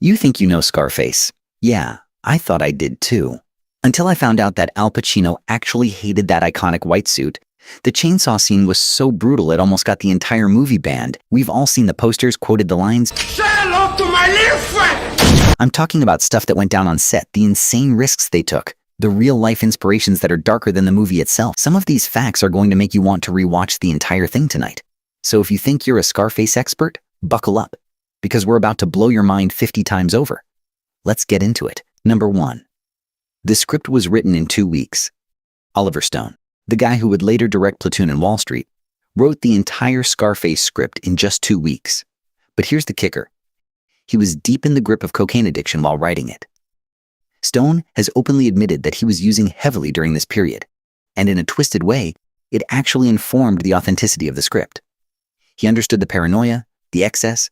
You think you know Scarface. Yeah, I thought I did too. Until I found out that Al Pacino actually hated that iconic white suit. The chainsaw scene was so brutal it almost got the entire movie banned. We've all seen the posters, quoted the lines, "Say hello to my little friend!" I'm talking about stuff that went down on set, the insane risks they took, the real-life inspirations that are darker than the movie itself. Some of these facts are going to make you want to rewatch the entire thing tonight. So if you think you're a Scarface expert, buckle up, because we're about to blow your mind 50 times over. Let's get into it. Number 1. The script was written in 2 weeks. Oliver Stone, the guy who would later direct Platoon and Wall Street, wrote the entire Scarface script in just 2 weeks. But here's the kicker. He was deep in the grip of cocaine addiction while writing it. Stone has openly admitted that he was using heavily during this period, and in a twisted way, it actually informed the authenticity of the script. He understood the paranoia, the excess,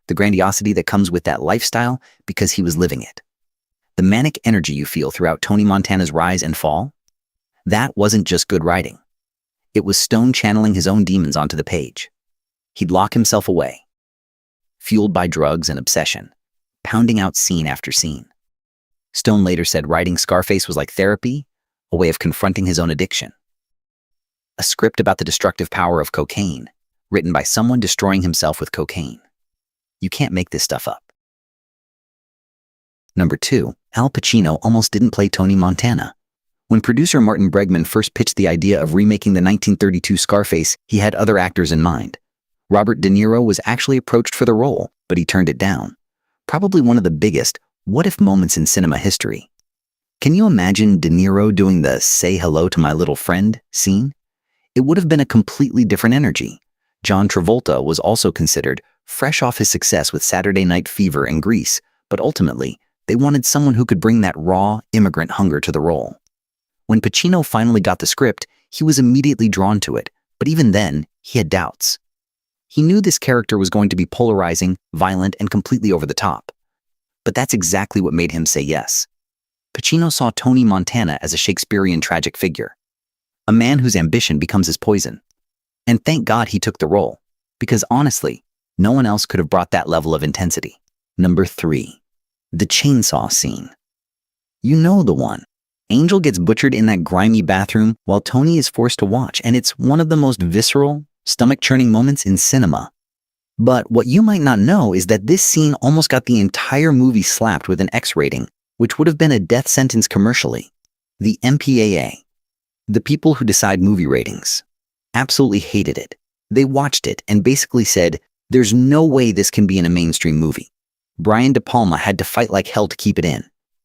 the grandiosity that comes with that lifestyle because he was living it. The manic energy you feel throughout Tony Montana's rise and fall, that wasn't just good writing. It was Stone channeling his own demons onto the page. He'd lock himself away, fueled by drugs and obsession, pounding out scene after scene. Stone later said writing Scarface was like therapy, a way of confronting his own addiction. A script about the destructive power of cocaine, written by someone destroying himself with cocaine. You can't make this stuff up. Number 2, Al Pacino almost didn't play Tony Montana. When producer Martin Bregman first pitched the idea of remaking the 1932 Scarface, he had other actors in mind. Robert De Niro was actually approached for the role, but he turned it down. Probably one of the biggest what-if moments in cinema history. Can you imagine De Niro doing the "say hello to my little friend" scene? It would have been a completely different energy. John Travolta was also considered, fresh off his success with Saturday Night Fever and Grease, but ultimately, they wanted someone who could bring that raw, immigrant hunger to the role. When Pacino finally got the script, he was immediately drawn to it, but even then, he had doubts. He knew this character was going to be polarizing, violent, and completely over the top. But that's exactly what made him say yes. Pacino saw Tony Montana as a Shakespearean tragic figure, a man whose ambition becomes his poison. And thank God he took the role, because honestly, no one else could have brought that level of intensity. Number 3. The chainsaw scene. You know the one. Angel gets butchered in that grimy bathroom while Tony is forced to watch, and it's one of the most visceral, stomach-churning moments in cinema. But what you might not know is that this scene almost got the entire movie slapped with an X rating, which would have been a death sentence commercially. The MPAA, the people who decide movie ratings, absolutely hated it. They watched it and basically said, "There's no way this can be in a mainstream movie." Brian De Palma had to fight like hell to keep it in.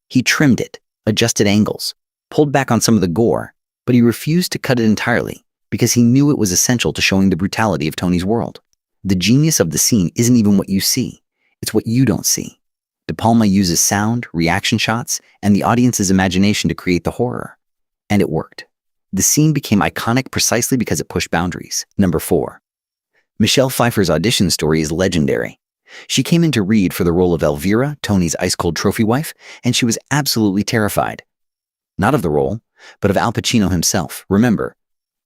He trimmed it, adjusted angles, pulled back on some of the gore, but he refused to cut it entirely because he knew it was essential to showing the brutality of Tony's world. The genius of the scene isn't even what you see, it's what you don't see. De Palma uses sound, reaction shots, and the audience's imagination to create the horror. And it worked. The scene became iconic precisely because it pushed boundaries. Number 4. Michelle Pfeiffer's audition story is legendary. She came in to read for the role of Elvira, Tony's ice-cold trophy wife, and she was absolutely terrified. Not of the role, but of Al Pacino himself. Remember,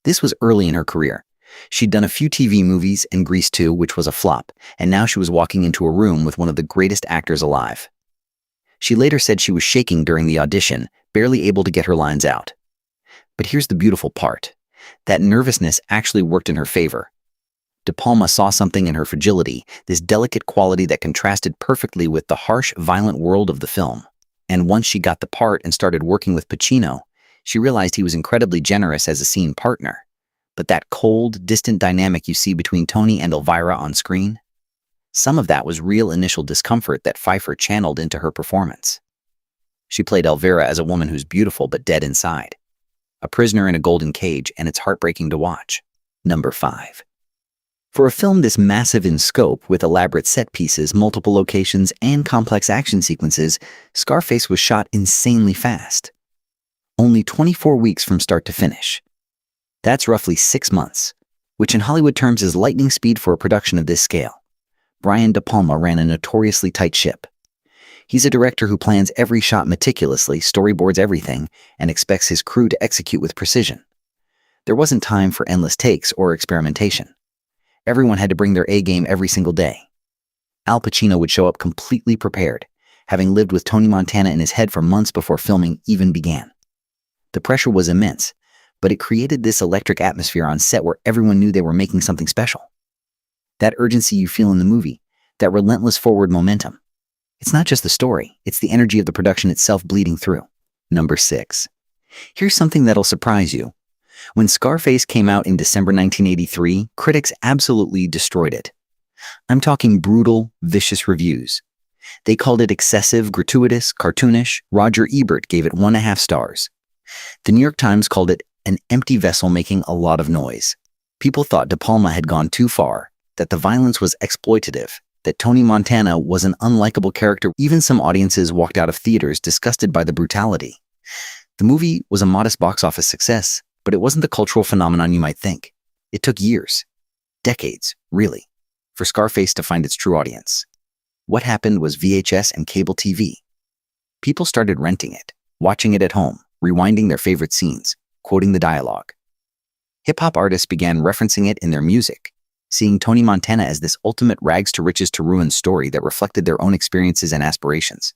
this was early in her career. She'd done a few TV movies and Grease 2, which was a flop, and now she was walking into a room with one of the greatest actors alive. She later said she was shaking during the audition, barely able to get her lines out. But here's the beautiful part. That nervousness actually worked in her favor. De Palma saw something in her fragility, this delicate quality that contrasted perfectly with the harsh, violent world of the film. And once she got the part and started working with Pacino, she realized he was incredibly generous as a scene partner. But that cold, distant dynamic you see between Tony and Elvira on screen, some of that was real initial discomfort that Pfeiffer channeled into her performance. She played Elvira as a woman who's beautiful but dead inside, a prisoner in a golden cage, and it's heartbreaking to watch. Number 5. For a film this massive in scope, with elaborate set pieces, multiple locations, and complex action sequences, Scarface was shot insanely fast. Only 24 weeks from start to finish. That's roughly 6 months, which in Hollywood terms is lightning speed for a production of this scale. Brian De Palma ran a notoriously tight ship. He's a director who plans every shot meticulously, storyboards everything, and expects his crew to execute with precision. There wasn't time for endless takes or experimentation. Everyone had to bring their A game every single day. Al Pacino would show up completely prepared, having lived with Tony Montana in his head for months before filming even began. The pressure was immense, but it created this electric atmosphere on set where everyone knew they were making something special. That urgency you feel in the movie, that relentless forward momentum. It's not just the story, it's the energy of the production itself bleeding through. Number 6. Here's something that'll surprise you. When Scarface came out in December 1983, critics absolutely destroyed it. I'm talking brutal, vicious reviews. They called it excessive, gratuitous, cartoonish. Roger Ebert gave it 1.5 stars. The New York Times called it an empty vessel making a lot of noise. People thought De Palma had gone too far, that the violence was exploitative, that Tony Montana was an unlikable character. Even some audiences walked out of theaters disgusted by the brutality. The movie was a modest box office success, but it wasn't the cultural phenomenon you might think. It took years, decades, really, for Scarface to find its true audience. What happened was VHS and cable TV. People started renting it, watching it at home, rewinding their favorite scenes, quoting the dialogue. Hip-hop artists began referencing it in their music, seeing Tony Montana as this ultimate rags-to-riches-to-ruins story that reflected their own experiences and aspirations.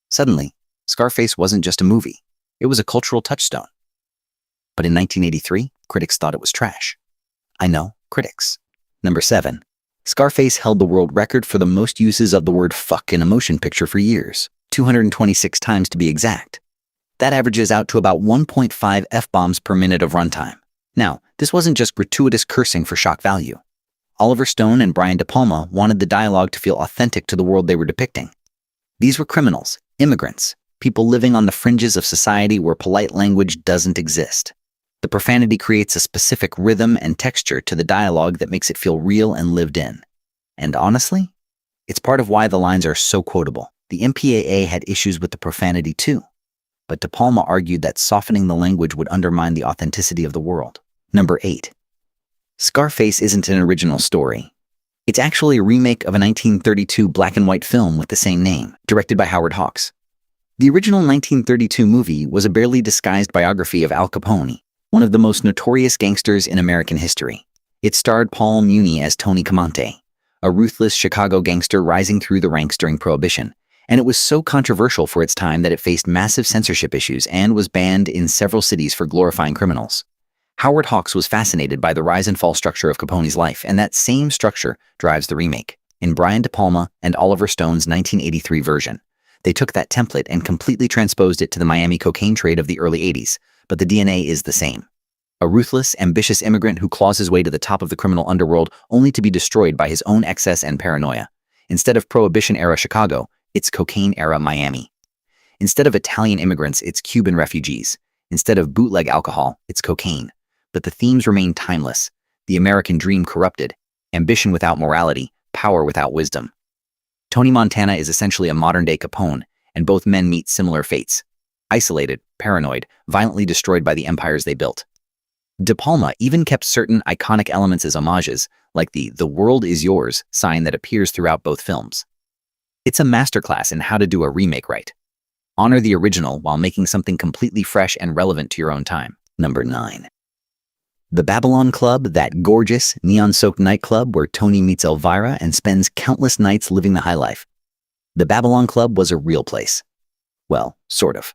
Suddenly, Scarface wasn't just a movie. It was a cultural touchstone. But in 1983, critics thought it was trash. I know, critics. Number 7. Scarface held the world record for the most uses of the word fuck in a motion picture for years, 226 times to be exact. That averages out to about 1.5 F-bombs per minute of runtime. Now, this wasn't just gratuitous cursing for shock value. Oliver Stone and Brian De Palma wanted the dialogue to feel authentic to the world they were depicting. These were criminals, immigrants, people living on the fringes of society where polite language doesn't exist. The profanity creates a specific rhythm and texture to the dialogue that makes it feel real and lived in. And honestly, it's part of why the lines are so quotable. The MPAA had issues with the profanity too, but De Palma argued that softening the language would undermine the authenticity of the world. Number 8. Scarface isn't an original story. It's actually a remake of a 1932 black and white film with the same name, directed by Howard Hawks. The original 1932 movie was a barely disguised biography of Al Capone, one of the most notorious gangsters in American history. It starred Paul Muni as Tony Camonte, a ruthless Chicago gangster rising through the ranks during Prohibition, and it was so controversial for its time that it faced massive censorship issues and was banned in several cities for glorifying criminals. Howard Hawks was fascinated by the rise and fall structure of Capone's life, and that same structure drives the remake. In Brian De Palma and Oliver Stone's 1983 version, they took that template and completely transposed it to the Miami cocaine trade of the early 80s, but the DNA is the same. A ruthless, ambitious immigrant who claws his way to the top of the criminal underworld only to be destroyed by his own excess and paranoia. Instead of Prohibition-era Chicago, it's cocaine-era Miami. Instead of Italian immigrants, it's Cuban refugees. Instead of bootleg alcohol, it's cocaine. But the themes remain timeless. The American dream corrupted, ambition without morality, power without wisdom. Tony Montana is essentially a modern-day Capone, and both men meet similar fates. Isolated, paranoid, violently destroyed by the empires they built. De Palma even kept certain iconic elements as homages, like the world is yours sign that appears throughout both films. It's a masterclass in how to do a remake right. Honor the original while making something completely fresh and relevant to your own time. Number 9. The Babylon Club, that gorgeous, neon-soaked nightclub where Tony meets Elvira and spends countless nights living the high life. The Babylon Club was a real place. Well, sort of.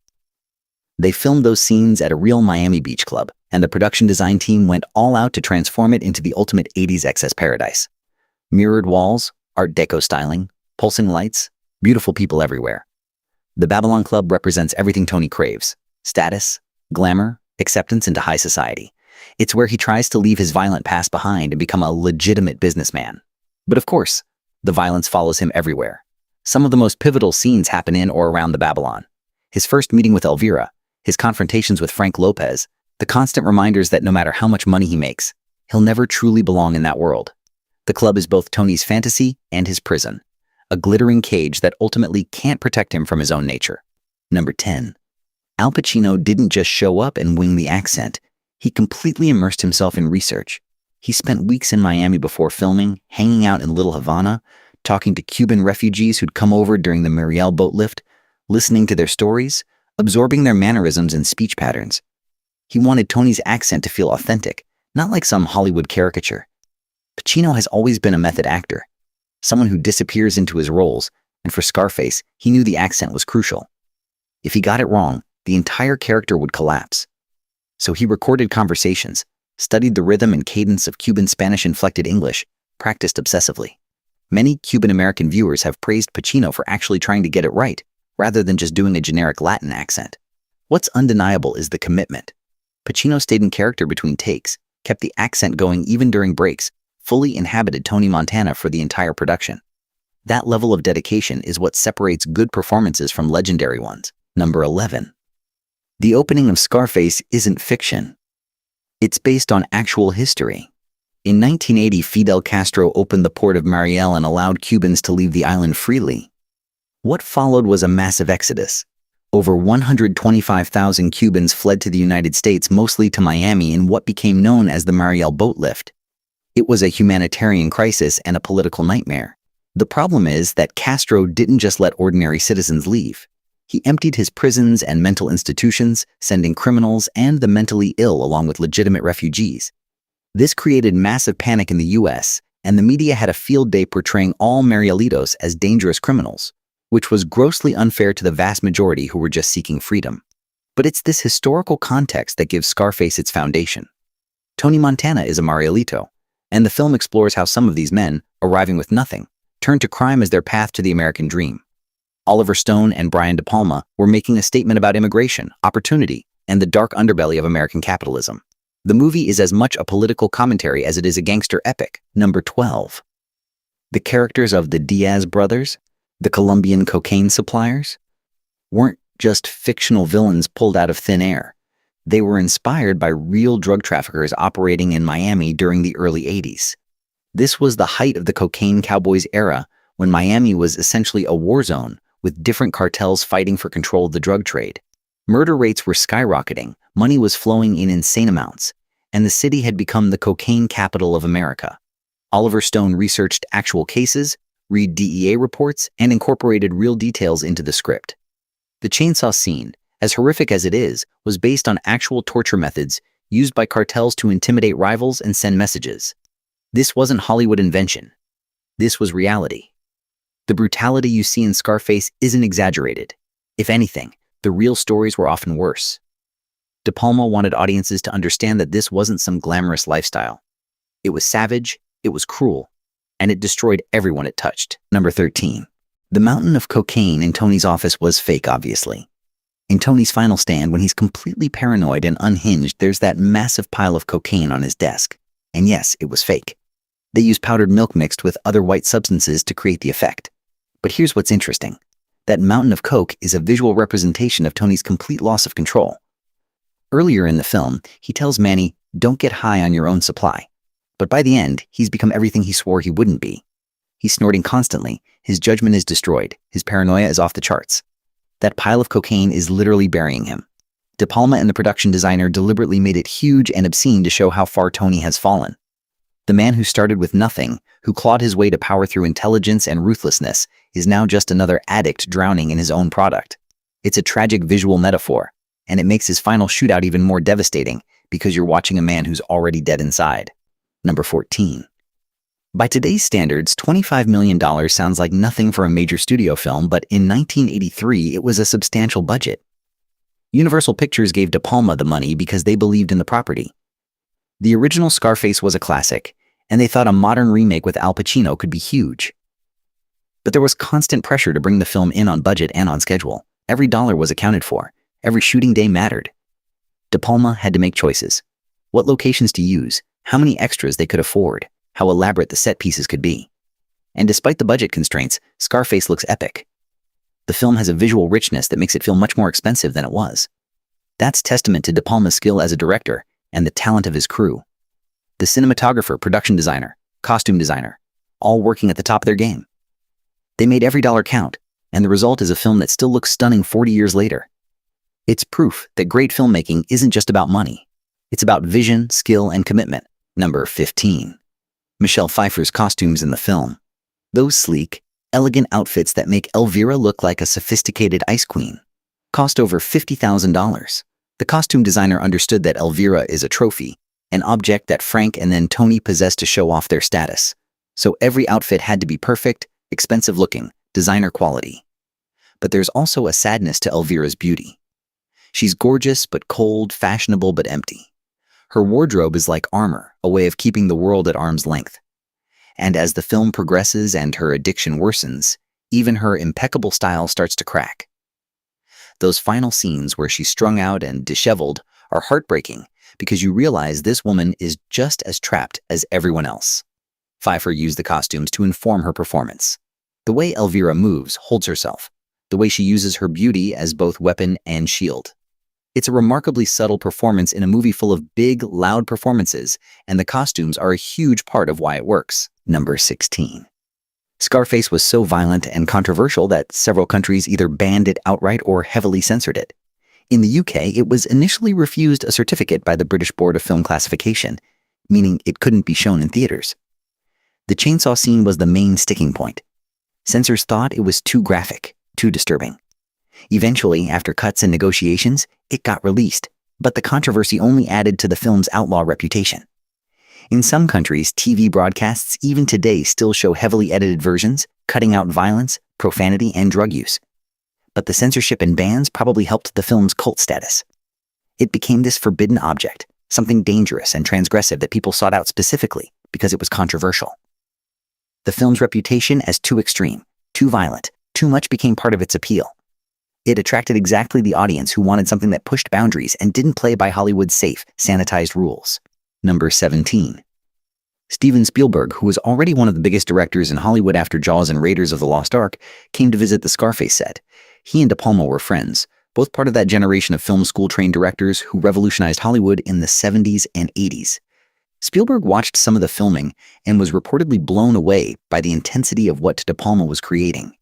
They filmed those scenes at a real Miami Beach club, and the production design team went all out to transform it into the ultimate 80s excess paradise. Mirrored walls, Art Deco styling, pulsing lights, beautiful people everywhere. The Babylon Club represents everything Tony craves: status, glamour, acceptance into high society. It's where he tries to leave his violent past behind and become a legitimate businessman. But of course, the violence follows him everywhere. Some of the most pivotal scenes happen in or around the Babylon. His first meeting with Elvira, his confrontations with Frank Lopez, the constant reminders that no matter how much money he makes, he'll never truly belong in that world. The club is both Tony's fantasy and his prison, a glittering cage that ultimately can't protect him from his own nature. Number 10. Al Pacino didn't just show up and wing the accent. He completely immersed himself in research. He spent weeks in Miami before filming, hanging out in Little Havana, talking to Cuban refugees who'd come over during the Mariel boat lift, listening to their stories, absorbing their mannerisms and speech patterns. He wanted Tony's accent to feel authentic, not like some Hollywood caricature. Pacino has always been a method actor, someone who disappears into his roles, And for Scarface, he knew the accent was crucial. If he got it wrong, the entire character would collapse. So he recorded conversations, studied the rhythm and cadence of Cuban Spanish-inflected English, practiced obsessively. Many Cuban-American viewers have praised Pacino for actually trying to get it right, rather than just doing a generic Latin accent. What's undeniable is the commitment. Pacino stayed in character between takes, kept the accent going even during breaks, fully inhabited Tony Montana for the entire production. That level of dedication is what separates good performances from legendary ones. Number 11. The opening of Scarface isn't fiction. It's based on actual history. In 1980, Fidel Castro opened the port of Mariel and allowed Cubans to leave the island freely. What followed was a massive exodus. Over 125,000 Cubans fled to the United States, mostly to Miami, in what became known as the Mariel boat lift. It was a humanitarian crisis and a political nightmare. The problem is that Castro didn't just let ordinary citizens leave. He emptied his prisons and mental institutions, sending criminals and the mentally ill along with legitimate refugees. This created massive panic in the US, and the media had a field day portraying all Marielitos as dangerous criminals, which was grossly unfair to the vast majority who were just seeking freedom. But it's this historical context that gives Scarface its foundation. Tony Montana is a Marielito, and the film explores how some of these men, arriving with nothing, turned to crime as their path to the American dream. Oliver Stone and Brian De Palma were making a statement about immigration, opportunity, and the dark underbelly of American capitalism. The movie is as much a political commentary as it is a gangster epic. Number 12. The characters of the Diaz brothers, the Colombian cocaine suppliers, weren't just fictional villains pulled out of thin air. They were inspired by real drug traffickers operating in Miami during the early 80s. This was the height of the cocaine cowboys era, when Miami was essentially a war zone, with different cartels fighting for control of the drug trade. Murder rates were skyrocketing, money was flowing in insane amounts, and the city had become the cocaine capital of America. Oliver Stone researched actual cases, read DEA reports, and incorporated real details into the script. The chainsaw scene, as horrific as it is, was based on actual torture methods used by cartels to intimidate rivals and send messages. This wasn't Hollywood invention. This was reality. The brutality you see in Scarface isn't exaggerated. If anything, the real stories were often worse. De Palma wanted audiences to understand that this wasn't some glamorous lifestyle. It was savage, it was cruel, and it destroyed everyone it touched. Number 13. The mountain of cocaine in Tony's office was fake, obviously. In Tony's final stand, when he's completely paranoid and unhinged, there's that massive pile of cocaine on his desk. And yes, it was fake. They used powdered milk mixed with other white substances to create the effect. But here's what's interesting. That mountain of coke is a visual representation of Tony's complete loss of control. Earlier in the film, he tells Manny, "Don't get high on your own supply." But by the end, he's become everything he swore he wouldn't be. He's snorting constantly, his judgment is destroyed, his paranoia is off the charts. That pile of cocaine is literally burying him. De Palma and the production designer deliberately made it huge and obscene to show how far Tony has fallen. The man who started with nothing, who clawed his way to power through intelligence and ruthlessness, is now just another addict drowning in his own product. It's a tragic visual metaphor, and it makes his final shootout even more devastating because you're watching a man who's already dead inside. Number 14. By today's standards, $25 million sounds like nothing for a major studio film, but in 1983, it was a substantial budget. Universal Pictures gave De Palma the money because they believed in the property. The original Scarface was a classic, and they thought a modern remake with Al Pacino could be huge. But there was constant pressure to bring the film in on budget and on schedule. Every dollar was accounted for. Every shooting day mattered. De Palma had to make choices. What locations to use, how many extras they could afford, how elaborate the set pieces could be. And despite the budget constraints, Scarface looks epic. The film has a visual richness that makes it feel much more expensive than it was. That's testament to De Palma's skill as a director and the talent of his crew. The cinematographer, production designer, costume designer, all working at the top of their game. They made every dollar count, and the result is a film that still looks stunning 40 years later. It's proof that great filmmaking isn't just about money. It's about vision, skill, and commitment. Number 15. Michelle Pfeiffer's costumes in the film. Those sleek, elegant outfits that make Elvira look like a sophisticated ice queen cost over $50,000. The costume designer understood that Elvira is a trophy, an object that Frank and then Tony possessed to show off their status. So every outfit had to be perfect, expensive looking, designer quality. But there's also a sadness to Elvira's beauty. She's gorgeous but cold, fashionable but empty. Her wardrobe is like armor, a way of keeping the world at arm's length. And as the film progresses and her addiction worsens, even her impeccable style starts to crack. Those final scenes where she's strung out and disheveled are heartbreaking because you realize this woman is just as trapped as everyone else. Pfeiffer used the costumes to inform her performance. The way Elvira moves, holds herself, the way she uses her beauty as both weapon and shield. It's a remarkably subtle performance in a movie full of big, loud performances, and the costumes are a huge part of why it works. Number 16. Scarface was so violent and controversial that several countries either banned it outright or heavily censored it. In the UK, it was initially refused a certificate by the British Board of Film Classification, meaning it couldn't be shown in theaters. The chainsaw scene was the main sticking point. Censors thought it was too graphic, too disturbing. Eventually, after cuts and negotiations, it got released, but the controversy only added to the film's outlaw reputation. In some countries, TV broadcasts even today still show heavily edited versions, cutting out violence, profanity, and drug use. But the censorship and bans probably helped the film's cult status. It became this forbidden object, something dangerous and transgressive that people sought out specifically because it was controversial. The film's reputation as too extreme, too violent, too much became part of its appeal. It attracted exactly the audience who wanted something that pushed boundaries and didn't play by Hollywood's safe, sanitized rules. Number 17. Steven Spielberg, who was already one of the biggest directors in Hollywood after Jaws and Raiders of the Lost Ark, came to visit the Scarface set. He and De Palma were friends, both part of that generation of film school-trained directors who revolutionized Hollywood in the 70s and 80s. Spielberg watched some of the filming and was reportedly blown away by the intensity of what De Palma was creating.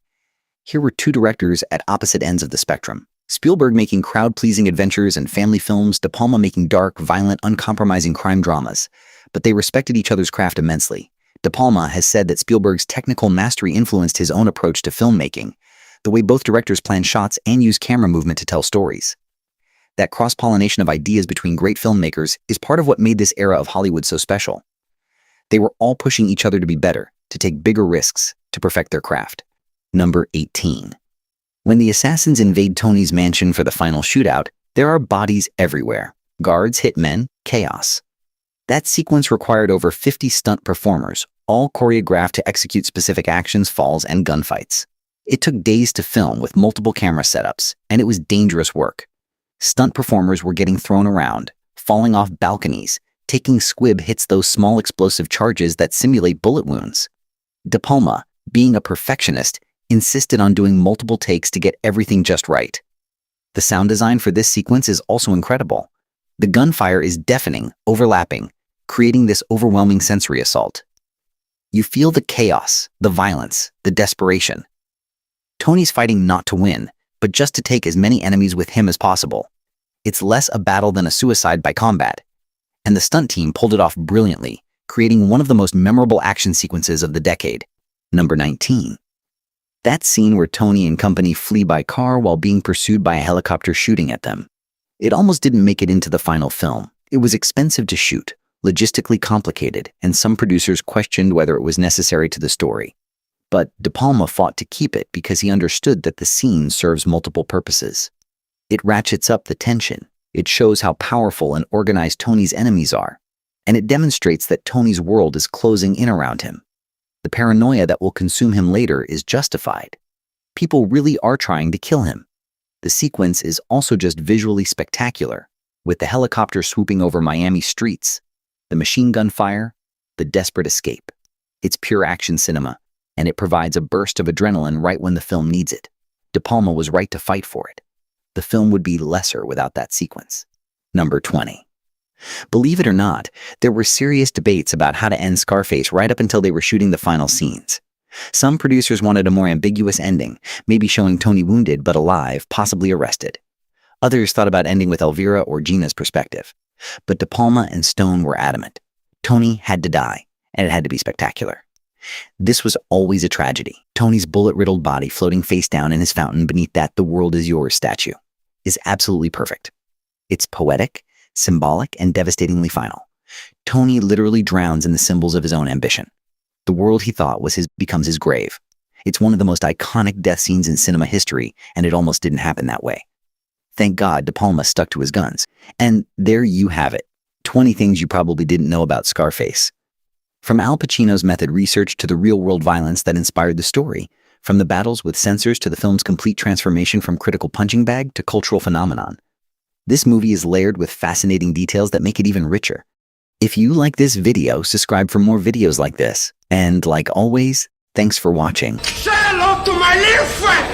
Here were two directors at opposite ends of the spectrum. Spielberg making crowd-pleasing adventures and family films, De Palma making dark, violent, uncompromising crime dramas. But they respected each other's craft immensely. De Palma has said that Spielberg's technical mastery influenced his own approach to filmmaking, the way both directors plan shots and use camera movement to tell stories. That cross-pollination of ideas between great filmmakers is part of what made this era of Hollywood so special. They were all pushing each other to be better, to take bigger risks, to perfect their craft. Number 18. When the assassins invade Tony's mansion for the final shootout, there are bodies everywhere. Guards, hitmen, chaos. That sequence required over 50 stunt performers, all choreographed to execute specific actions, falls, and gunfights. It took days to film with multiple camera setups, and it was dangerous work. Stunt performers were getting thrown around, falling off balconies, taking squib hits, those small explosive charges that simulate bullet wounds. De Palma, being a perfectionist, insisted on doing multiple takes to get everything just right. The sound design for this sequence is also incredible. The gunfire is deafening, overlapping, creating this overwhelming sensory assault. You feel the chaos, the violence, the desperation. Tony's fighting not to win, but just to take as many enemies with him as possible. It's less a battle than a suicide by combat. And the stunt team pulled it off brilliantly, creating one of the most memorable action sequences of the decade. Number 19. That scene where Tony and company flee by car while being pursued by a helicopter shooting at them. It almost didn't make it into the final film. It was expensive to shoot, logistically complicated, and some producers questioned whether it was necessary to the story. But De Palma fought to keep it because he understood that the scene serves multiple purposes. It ratchets up the tension. It shows how powerful and organized Tony's enemies are. And it demonstrates that Tony's world is closing in around him. The paranoia that will consume him later is justified. People really are trying to kill him. The sequence is also just visually spectacular, with the helicopter swooping over Miami streets, the machine gun fire, the desperate escape. It's pure action cinema, and it provides a burst of adrenaline right when the film needs it. De Palma was right to fight for it. The film would be lesser without that sequence. Number 20. Believe it or not, there were serious debates about how to end Scarface right up until they were shooting the final scenes. Some producers wanted a more ambiguous ending, maybe showing Tony wounded but alive, possibly arrested. Others thought about ending with Elvira or Gina's perspective. But De Palma and Stone were adamant. Tony had to die, and it had to be spectacular. This was always a tragedy. Tony's bullet-riddled body floating face down in his fountain beneath that "The World Is Yours" statue is absolutely perfect. It's poetic, symbolic, and devastatingly final. Tony literally drowns in the symbols of his own ambition. The world he thought was his becomes his grave. It's one of the most iconic death scenes in cinema history, and it almost didn't happen that way. Thank God De Palma stuck to his guns. And there you have it. 20 things you probably didn't know about Scarface. From Al Pacino's method research to the real-world violence that inspired the story, from the battles with censors to the film's complete transformation from critical punching bag to cultural phenomenon. This movie is layered with fascinating details that make it even richer. If you like this video, subscribe for more videos like this. And like always, thanks for watching. Say hello to my little friend!